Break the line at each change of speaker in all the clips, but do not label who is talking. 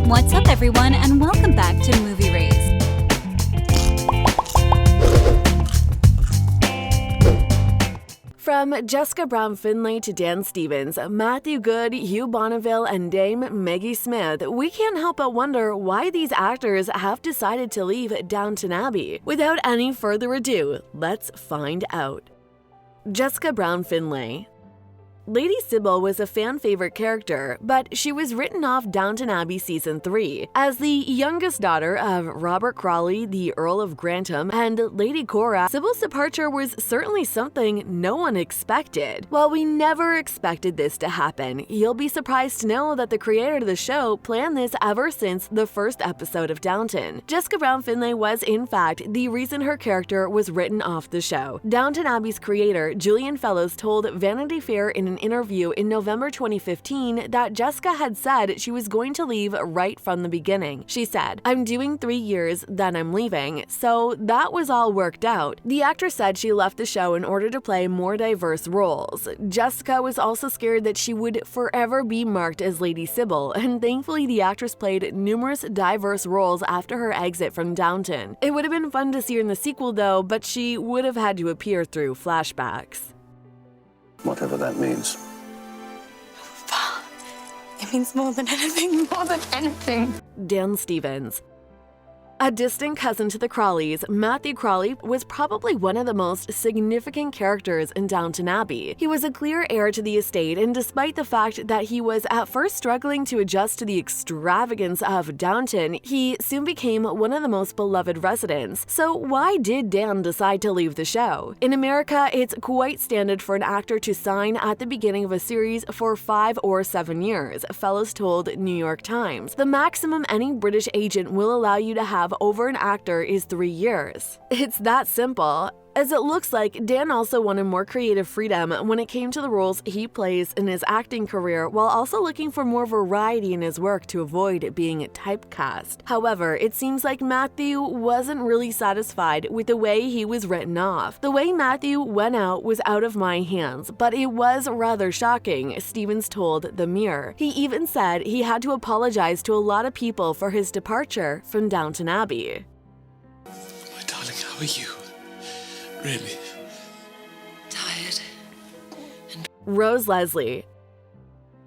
What's up, everyone, and welcome back to Movie Raised.
From Jessica Brown Findlay to Dan Stevens, Matthew Goode, Hugh Bonneville, and Dame Maggie Smith, we can't help but wonder why these actors have decided to leave Downton Abbey. Without any further ado, let's find out. Jessica Brown Findlay. Lady Sybil was a fan-favorite character, but she was written off Downton Abbey Season 3. As the youngest daughter of Robert Crawley, the Earl of Grantham, and Lady Cora, Sybil's departure was certainly something no one expected. While we never expected this to happen, you'll be surprised to know that the creator of the show planned this ever since the first episode of Downton. Jessica Brown Findlay was, in fact, the reason her character was written off the show. Downton Abbey's creator, Julian Fellowes, told Vanity Fair in an interview in November 2015 that Jessica had said she was going to leave right from the beginning. She said, "I'm doing 3 years, then I'm leaving," so that was all worked out. The actress said she left the show in order to play more diverse roles. Jessica was also scared that she would forever be marked as Lady Sybil, and thankfully the actress played numerous diverse roles after her exit from Downton. It would have been fun to see her in the sequel though, but she would have had to appear through flashbacks.
Whatever that means.
It means more than anything, more than anything.
Dan Stevens. A distant cousin to the Crawleys, Matthew Crawley was probably one of the most significant characters in Downton Abbey. He was a clear heir to the estate, and despite the fact that he was at first struggling to adjust to the extravagance of Downton, he soon became one of the most beloved residents. So why did Dan decide to leave the show? In America, it's quite standard for an actor to sign at the beginning of a series for 5 or 7 years, Fellowes told New York Times. The maximum any British agent will allow you to have over an actor is 3 years. It's that simple. As it looks like, Dan also wanted more creative freedom when it came to the roles he plays in his acting career, while also looking for more variety in his work to avoid being typecast. However, it seems like Matthew wasn't really satisfied with the way he was written off. The way Matthew went out was out of my hands, but it was rather shocking, Stevens told The Mirror. He even said he had to apologize to a lot of people for his departure from Downton Abbey.
My darling, how are you? Really?
Tired.
Rose Leslie.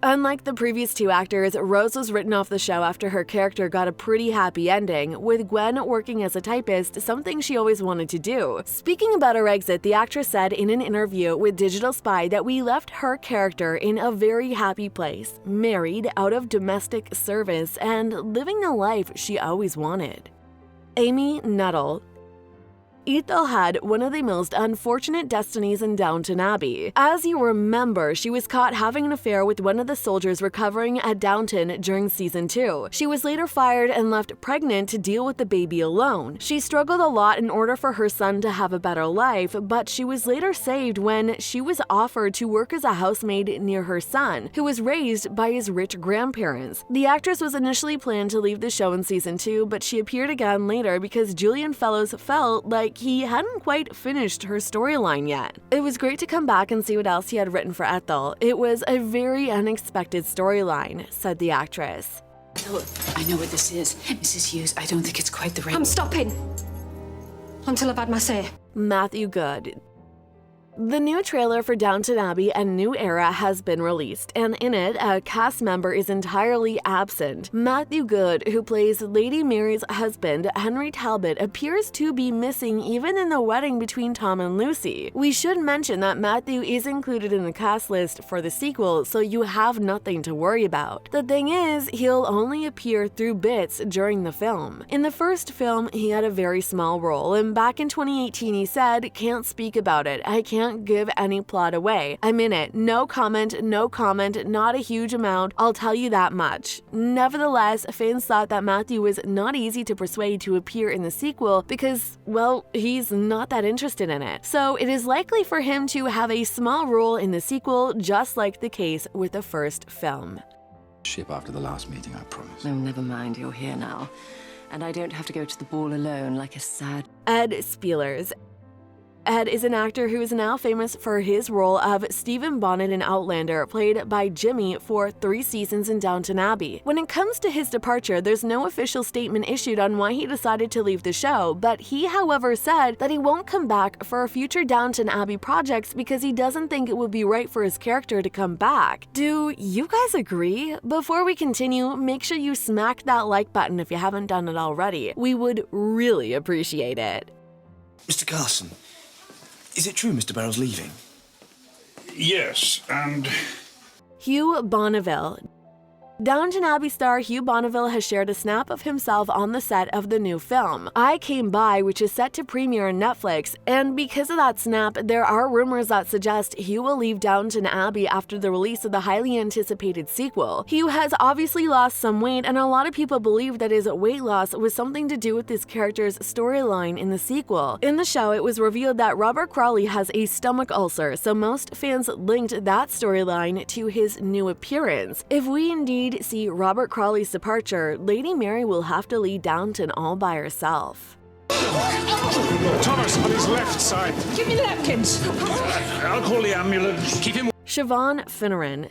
Unlike the previous 2 actors, Rose was written off the show after her character got a pretty happy ending, with Gwen working as a typist, something she always wanted to do. Speaking about her exit, the actress said in an interview with Digital Spy that we left her character in a very happy place, married, out of domestic service, and living the life she always wanted. Amy Nuttall. Ethel had one of the most unfortunate destinies in Downton Abbey. As you remember, she was caught having an affair with one of the soldiers recovering at Downton during Season 2. She was later fired and left pregnant to deal with the baby alone. She struggled a lot in order for her son to have a better life, but she was later saved when she was offered to work as a housemaid near her son, who was raised by his rich grandparents. The actress was initially planned to leave the show in Season 2, but she appeared again later because Julian Fellowes felt like he hadn't quite finished her storyline yet. It was great to come back and see what else he had written for Ethel. It was a very unexpected storyline, said the actress.
I know what this is. Mrs. Hughes, I don't think it's quite the right...
I'm stopping. Until I've had my say.
Matthew Goode. The new trailer for Downton Abbey: A New Era has been released, and in it, a cast member is entirely absent. Matthew Goode, who plays Lady Mary's husband, Henry Talbot, appears to be missing even in the wedding between Tom and Lucy. We should mention that Matthew is included in the cast list for the sequel, so you have nothing to worry about. The thing is, he'll only appear through bits during the film. In the first film, he had a very small role, and back in 2018 he said, "Can't speak about it. I can't give any plot away. I'm in it. No comment, not a huge amount. I'll tell you that much." Nevertheless, fans thought that Matthew was not easy to persuade to appear in the sequel because, well, he's not that interested in it. So it is likely for him to have a small role in the sequel, just like the case with the first film.
Ship after the last meeting, I promise.
No, never mind, you're here now. And I don't have to go to the ball alone like a sad...
Ed SPELEERS. Ed is an actor who is now famous for his role of Stephen Bonnet in Outlander, played by Jimmy for 3 seasons in Downton Abbey. When it comes to his departure, there's no official statement issued on why he decided to leave the show, but he, however, said that he won't come back for future Downton Abbey projects because he doesn't think it would be right for his character to come back. Do you guys agree? Before we continue, make sure you smack that like button if you haven't done it already. We would really appreciate it.
Mr. Carson, is it true Mr. Barrow's leaving?
Yes, and
Hugh Bonneville. Downton Abbey star Hugh Bonneville has shared a snap of himself on the set of the new film, I Came By, which is set to premiere on Netflix, and because of that snap, there are rumors that suggest Hugh will leave Downton Abbey after the release of the highly anticipated sequel. Hugh has obviously lost some weight, and a lot of people believe that his weight loss was something to do with his character's storyline in the sequel. In the show, it was revealed that Robert Crawley has a stomach ulcer, so most fans linked that storyline to his new appearance. If we indeed see Robert Crawley's departure, Lady Mary will have to lead Downton all by herself.
Thomas on his left side.
Give me the napkins.
I'll call the ambulance. Keep him.
SIOBHAN FINNERAN.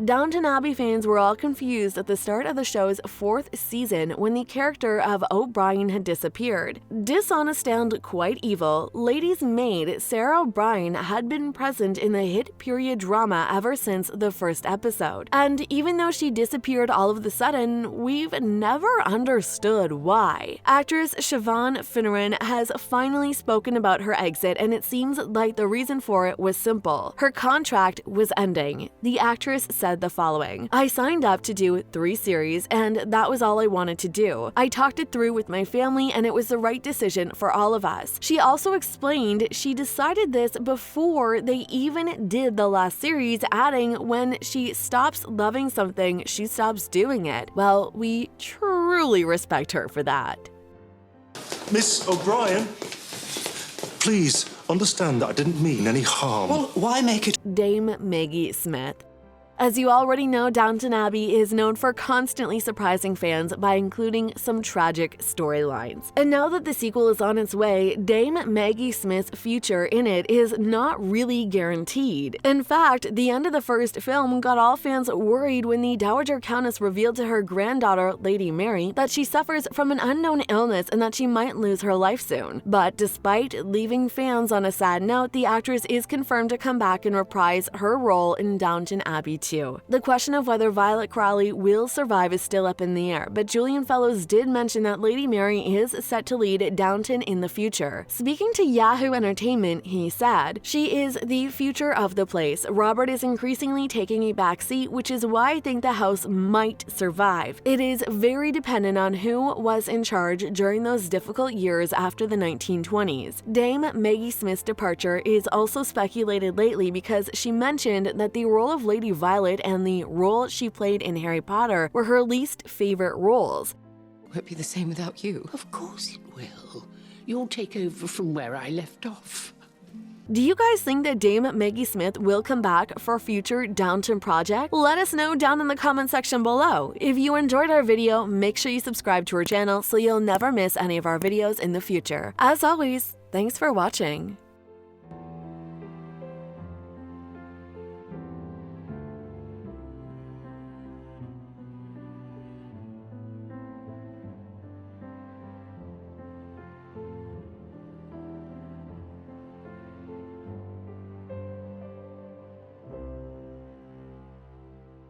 Downton Abbey fans were all confused at the start of the show's 4th season when the character of O'Brien had disappeared. Dishonest and quite evil, Lady's maid Sarah O'Brien had been present in the hit period drama ever since the first episode. And even though she disappeared all of a sudden, we've never understood why. Actress SIOBHAN FINNERAN has finally spoken about her exit, and it seems like the reason for it was simple. Her contract was ending. The actress said the following: I signed up to do 3 series, and that was all I wanted to do. I talked it through with my family, and it was the right decision for all of us. She also explained she decided this before they even did the last series, adding, when she stops loving something, she stops doing it. Well, we truly respect her for that.
Miss O'Brien, please understand that I didn't mean any harm.
Well, why make it?
Dame Maggie Smith. As you already know, Downton Abbey is known for constantly surprising fans by including some tragic storylines. And now that the sequel is on its way, Dame Maggie Smith's future in it is not really guaranteed. In fact, the end of the first film got all fans worried when the Dowager Countess revealed to her granddaughter, Lady Mary, that she suffers from an unknown illness and that she might lose her life soon. But despite leaving fans on a sad note, the actress is confirmed to come back and reprise her role in Downton Abbey 2. The question of whether Violet Crawley will survive is still up in the air, but Julian Fellowes did mention that Lady Mary is set to lead Downton in the future. Speaking to Yahoo Entertainment, he said, "She is the future of the place. Robert is increasingly taking a back seat, which is why I think the house might survive. It is very dependent on who was in charge during those difficult years after the 1920s. Dame Maggie Smith's departure is also speculated lately because she mentioned that the role of Lady Violet and the role she played in Harry Potter were her least favorite roles.
Will it be the same without you?
Of course it will. You'll take over from where I left off.
Do you guys think that Dame Maggie Smith will come back for a future Downton project? Let us know down in the comment section below. If you enjoyed our video, make sure you subscribe to our channel so you'll never miss any of our videos in the future. As always, thanks for watching.